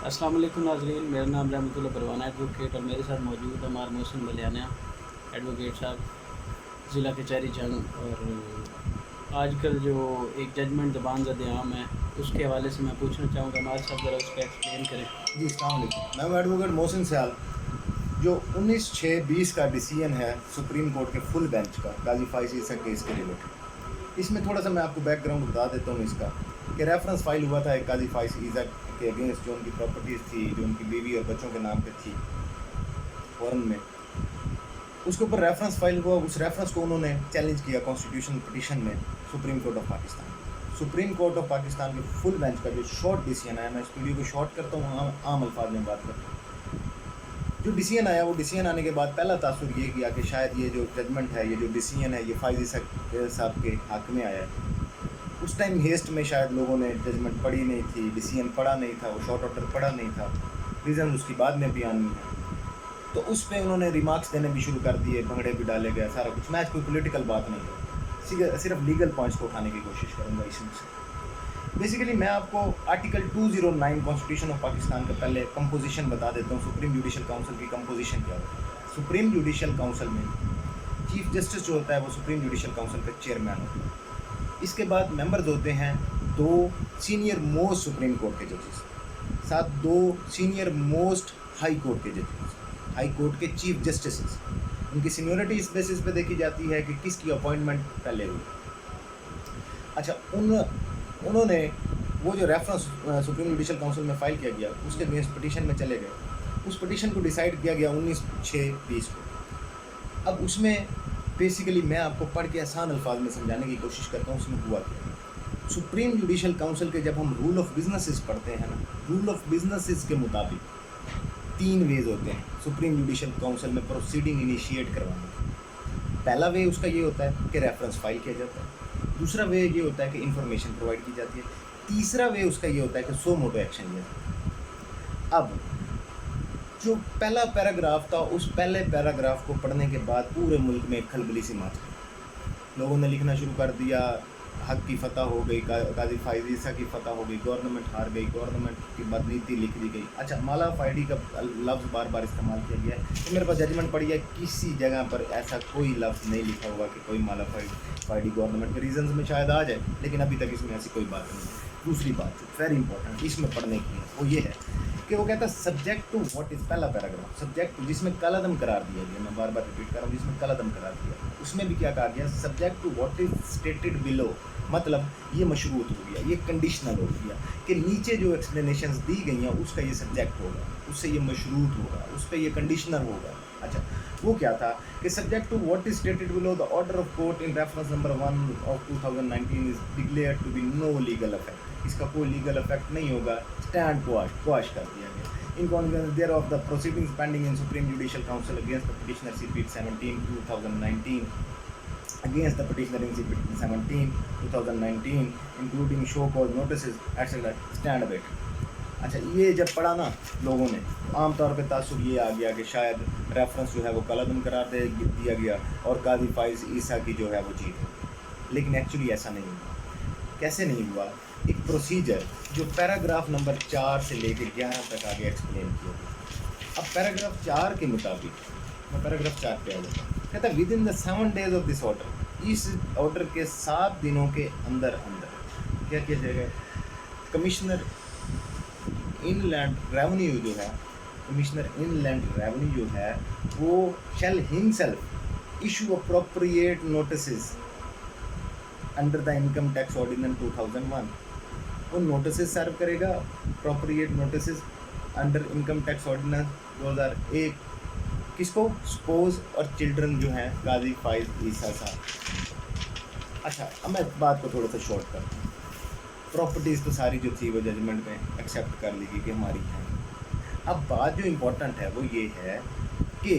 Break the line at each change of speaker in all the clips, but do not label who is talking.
अस्सलाम वालेकुम नाज़रीन, मेरा नाम रहमतुल्लाह परवाना एडवोकेट और मेरे साथ मौजूद हमारे मोहसिन बलियाना एडवोकेट साहब ज़िला कचहरी जंग। और आजकल जो एक जजमेंट ज़बान ज़द-ए-आम है उसके हवाले से मैं पूछना चाहूँगा, हमारे साहब ज़रा उसको एक्सप्लेन करें।
जी अस्सलाम वालेकुम। मैं हूं एडवोकेट मोहसिन सयाल। जो 19/6/20 का डिसीजन है सुप्रीम कोर्ट के फुल बेंच का काजी फाइज ईसा केस के रिलेटेड, इसमें थोड़ा सा मैं आपको बैकग्राउंड बता देता हूँ इसका कि रेफरेंस फाइल हुआ था एक काजी फाइज ईसा के अगेंस्ट, जो उनकी प्रॉपर्टीज़ थी, जो उनकी बीवी और बच्चों के नाम पे थी फॉरन में, उसके ऊपर रेफरेंस फाइल हुआ। उस रेफरेंस को उन्होंने चैलेंज किया कॉन्स्टिट्यूशन पिटीशन में supreme court of Pakistan. Supreme court of Pakistan के फुल बेंच का जो शॉर्ट डिसीजन आया, मैं इस वीडियो को शॉर्ट करता हूँ, आम अल्फाज में बात करता हूँ। जो डिसीजन आया, वो डिसीजन आने के बाद पहला तासुर ये किया कि शायद ये जो जजमेंट है, ये जो डिसीजन है, ये फाइज साहब के हक़ में आया है। उस टाइम हेस्ट में शायद लोगों ने जजमेंट पढ़ी नहीं थी, डिसीजन पढ़ा नहीं था, वो शॉर्ट ऑर्डर पढ़ा नहीं था, रीज़न उसकी बाद में बयान है। तो उस पर उन्होंने रिमार्क्स देने भी शुरू कर दिए, भंगड़े भी डाले गए, सारा कुछ। मैं आज कोई पॉलिटिकल बात नहीं है, सिर्फ लीगल पॉइंट्स को उठाने की कोशिश करूँगा इसमें से। बेसिकली मैं आपको आर्टिकल 209 कॉन्स्टिट्यूशन ऑफ पाकिस्तान का पहले कंपोजिशन बता देता हूँ। सुप्रीम जुडिशल काउंसिल की कंपोजिशन क्या होती है। सुप्रीम जुडिशल काउंसिल में चीफ जस्टिस जो होता है वो सुप्रीम जुडिशल काउंसिल का चेयरमैन होता है। इसके बाद मेंबर्स होते हैं 2 सीनियर मोस्ट सुप्रीम कोर्ट के जजेस, साथ 2 सीनियर मोस्ट हाई कोर्ट के जजेस, हाई कोर्ट के चीफ जस्टिस। उनकी सीनियरिटी इस बेसिस पे देखी जाती है कि किसकी अपॉइंटमेंट पहले हुई। अच्छा, उन्होंने वो जो रेफरेंस सुप्रीम जुडिशल काउंसिल में फ़ाइल किया गया, उसके बेस पिटीशन में चले गए। उस पिटीशन को डिसाइड किया गया 19/6/20 को। अब उसमें बेसिकली मैं आपको पढ़ के आसान अल्फाज में समझाने की कोशिश करता हूँ उसमें हुआ क्या। सुप्रीम जुडिशल काउंसिल के जब हम रूल ऑफ बिजनेसिस पढ़ते हैं ना, रूल ऑफ बिजनेसिस के मुताबिक 3 वेज होते हैं सुप्रीम जुडिशल काउंसिल में प्रोसीडिंग इनिशिएट करवाने के। पहला वे उसका ये होता है कि रेफरेंस फाइल किया जाता है। दूसरा वे ये होता है कि इंफॉर्मेशन प्रोवाइड की जाती है। तीसरा वे उसका ये होता है कि सो मोटो एक्शन लिया जाता है। अब जो पहला पैराग्राफ था, उस पहले पैराग्राफ को पढ़ने के बाद पूरे मुल्क में एक खलबली सी मच गई। लोगों ने लिखना शुरू कर दिया, हक की फतह हो गई, काजी फाइज ईसा की फतह हो गई, गवर्नमेंट हार गई, गवर्नमेंट की बदनीति लिख दी गई। अच्छा, माला फाइडी का लफ्ज़ बार बार इस्तेमाल किया गया है। तो मेरे पास जजमेंट पड़ी है, किसी जगह पर ऐसा कोई लफ्ज़ नहीं लिखा होगा कि कोई माला फाइडी गवर्नमेंट के रीजंस में शायद आ जाए, लेकिन अभी तक इसमें ऐसी कोई बात नहीं है। दूसरी बात वेरी इंपॉर्टेंट इसमें पढ़ने की है, वो ये है कि वो कहता है सब्जेक्ट टू व्हाट इज़, पहला पैराग्राफ सब्जेक्ट टू, जिसमें कलअदम करार दिया गया, मैं बार बार रिपीट कर रहा हूँ, जिसमें कलअदम करार दिया, उसमें भी क्या कहा गया, subject to what is stated below. मतलब ये मशरूत हो गया, ये कंडीशनल हो गया कि नीचे जो एक्सप्लेनेशंस दी गई हैं उसका ये सब्जेक्ट होगा, उससे ये मशरूत होगा, उस पर ये कंडीशनल होगा। अच्छा, वो क्या था कि subject to what is stated below the order of court in reference number 1 of 2019 is declared to be no legal effect. इसका कोई लीगल इफेक्ट नहीं होगा, स्टैंड क्वाश कर दिया गया। In consequence thereof, the proceedings pending in Supreme Judicial Council against the petitioner CP 17/2019 against the petitioner in CP 17/2019 including show cause notices etc. stand await। अच्छा, ये जब पढ़ा ना लोगों ने, आमतौर पे तासुर ये आ गया कि शायद रेफरेंस जो है वो कलअदम करार दे दिया गया और काजी फाइज ईसा की जो है वो जीत हो। लेकिन एक्चुअली ऐसा नहीं हुआ। कैसे नहीं हुआ? एक प्रोसीजर जो पैराग्राफ नंबर 4 से लेकर 11 तक आगे एक्सप्लेन किया गया। अब पैराग्राफ 4 के मुताबिक, मैं पैराग्राफ 4 पे आ जाता हूँ, कहता है with in the 7 days of this order, इस ऑर्डर के 7 दिनों के अंदर अंदर क्या किया जाएगा, कमिश्नर इनलैंड रेवेन्यू जो है, कमिश्नर इनलैंड रेवेन्यू जो है वो shall himself issue appropriate notices under the income tax ordinance 2001। वो नोटिसेस सर्व करेगा, appropriate notices under income tax ordinance 2001। किसको? स्पोज और चिल्ड्रन जो हैं काजी फाइज ईसा साहब। अच्छा, अब मैं बात को थोड़ा सा शॉर्ट करता हूँ। प्रॉपर्टीज़ तो सारी जो थी वो जजमेंट में एक्सेप्ट कर ली गई कि हमारी हैं। अब बात जो इम्पोर्टेंट है वो ये है कि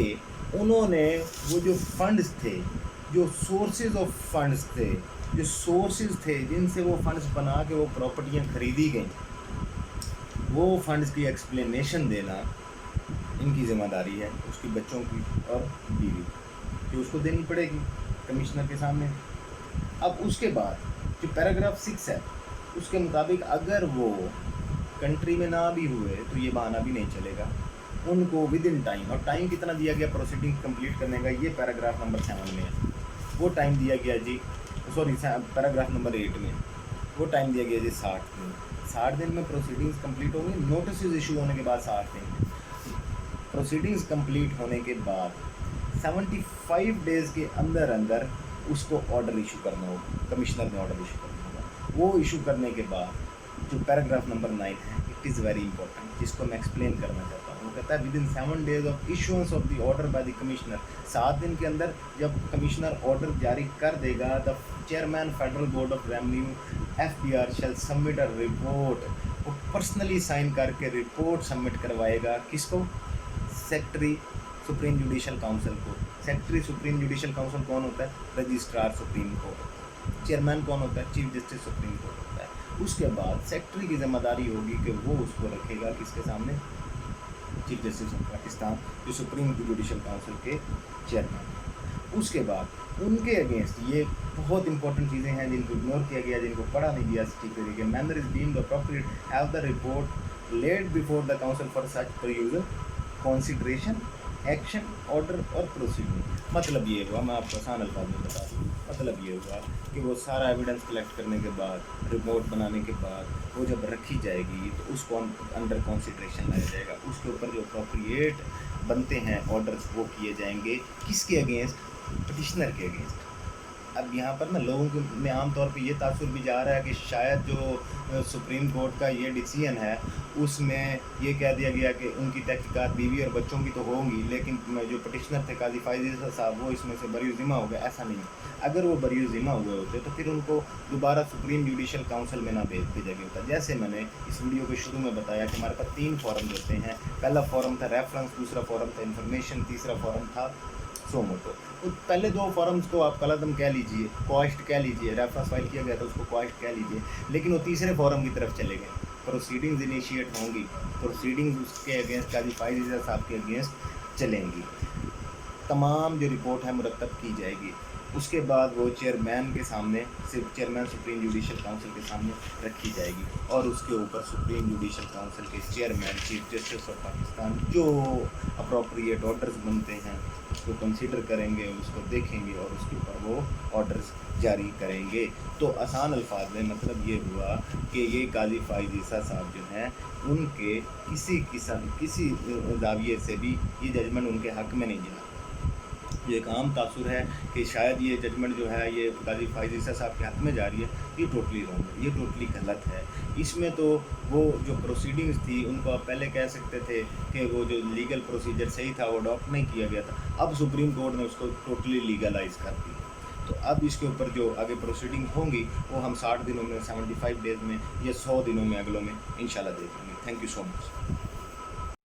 उन्होंने वो जो फंड्स थे, जो सोर्सेज ऑफ फंड्स थे, जो सोर्सेज थे जिनसे वो फंड्स बना के वो प्रॉपर्टियाँ खरीदी गई, वो फंड्स की एक्सप्लेनेशन देना इनकी ज़िम्मेदारी है, उसकी बच्चों की और बीवी की, उसको देनी पड़ेगी कमिश्नर के सामने। अब उसके बाद जो पैराग्राफ 6 है उसके मुताबिक अगर वो कंट्री में ना भी हुए तो ये बहाना भी नहीं चलेगा, उनको विद इन टाइम, और टाइम कितना दिया गया प्रोसीडिंग कंप्लीट करने का, ये पैराग्राफ नंबर 7 में है, वो टाइम दिया गया जी, सॉरी पैराग्राफ नंबर 8 में वो टाइम दिया गया जी 60 दिन। 60 दिन में प्रोसीडिंग्स कंप्लीट होंगी, नोटिस इशू होने के बाद 60 दिन, प्रोसीडिंग्स कंप्लीट होने के बाद 75 डेज़ के अंदर अंदर उसको ऑर्डर इशू करना होगा, कमिश्नर ने ऑर्डर इशू करना होगा। वो इशू करने के बाद जो पैराग्राफ नंबर 9 है, इट इज़ वेरी इंपॉर्टेंट, जिसको मैं एक्सप्लेन करना चाहता हूँ। वो कहता है with in 7 days of issuance of the order by the commissioner, 7 दिन के अंदर जब कमिश्नर ऑर्डर जारी कर देगा, the chairman Federal Board of Revenue FBR shall submit a report, वो पर्सनली साइन करके रिपोर्ट सबमिट करवाएगा, किसको? सेक्रेटरी सुप्रीम जुडिशल काउंसिल को। सेक्रेटरी सुप्रीम जुडिशल काउंसिल कौन होता है? Registrar supreme court. चेयरमैन कौन होता है? चीफ जस्टिस सुप्रीम कोर्ट होता है। उसके बाद सेक्रेटरी की जिम्मेदारी होगी कि वो उसको रखेगा किसके सामने? चीफ जस्टिस ऑफ पाकिस्तान, जो सुप्रीम जुडिशल काउंसिल के चेयरमैन। उसके बाद उनके अगेंस्ट, ये बहुत इंपॉर्टेंट चीज़ें हैं जिनको इग्नोर किया गया, जिनको पढ़ा नहीं गया ठीक तरीके, manner is deemed appropriate have the report laid before the council for such परयूजल consideration action order और प्रोसीडिंग। मतलब ये हुआ, मैं आपको आसान अल्फाज में बता दूँ, मतलब ये हुआ कि वो सारा एविडेंस कलेक्ट करने के बाद, रिपोर्ट बनाने के बाद, वो जब रखी जाएगी तो उसको अंडर कंसीडरेशन लाया जाएगा, उसके ऊपर जो अप्रोप्रिएट बनते हैं ऑर्डर्स वो किए जाएंगे, किसके अगेंस्ट? पटिशनर के अगेंस्ट। अब यहाँ पर ना लोगों के में आम तौर पे ये तासुर भी जा रहा है कि शायद जो सुप्रीम कोर्ट का ये डिसीजन है उसमें ये कह दिया गया कि उनकी तहकीकात बीवी और बच्चों की तो होंगी, लेकिन जो पटिशनर थे काजी फायज़ साहब वो इसमें से बरी ज़िम्मा हो गए। ऐसा नहीं है, अगर वो बरी ज़िम्मा हुए होते तो फिर उनको दोबारा सुप्रीम जुडिशल काउंसिल में ना भेजा गया होता। जैसे मैंने इस वीडियो के शुरू में बताया कि हमारे पास 3 फॉरम होते हैं। पहला फॉरम था रेफरेंस, दूसरा फॉरम था इन्फॉर्मेशन, तीसरा फॉरम था सोमोटो। तो पहले 2 फॉरम्स को आप कलदम कह लीजिए, क्वाश्ड कह लीजिए, रेफरेंस फाइल किया गया था उसको क्वाश्ड कह लीजिए, लेकिन वो तीसरे फॉरम की तरफ चले गए। प्रोसीडिंग्स इनिशिएट होंगी, प्रोसीडिंग्स उसके अगेंस्ट काजी फायज़ साहब के अगेंस्ट चलेंगी, तमाम जो रिपोर्ट है मुरतब की जाएगी। उसके बाद वो चेयरमैन के सामने, सिर्फ चेयरमैन सुप्रीम जुडिशल काउंसिल के सामने रखी जाएगी, और उसके ऊपर सुप्रीम जुडिशल काउंसिल के chairman chief justice of Pakistan जो अप्रोप्रिएट ऑर्डर्स बनते हैं उसको कंसीडर करेंगे, उसको देखेंगे और उसके ऊपर वो ऑर्डर्स जारी करेंगे। तो आसान अल्फाज में मतलब ये हुआ कि ये काजी फायज़ साहब जो हैं उनके किसी जाविये से भी ये जजमेंट उनके हक़ में नहीं गिरा। ये एक आम तासुर है कि शायद ये जजमेंट जो है ये काजी फायज़ साहब के हक़ में जा रही है, ये टोटली रॉन्ग है, ये टोटली गलत है। इसमें तो वो जो प्रोसीडिंग्स थी उनको आप पहले कह सकते थे कि वो जो लीगल प्रोसीजर सही था वो अडॉप्ट नहीं किया गया था, अब सुप्रीम कोर्ट ने उसको टोटली लीगलाइज कर दिया। तो अब इसके ऊपर जो आगे प्रोसीडिंग होंगी वो हम 60 दिनों में, 75 डेज़ में या 100 दिनों में, अगलों में इंशाल्लाह देखेंगे। Thank you so much.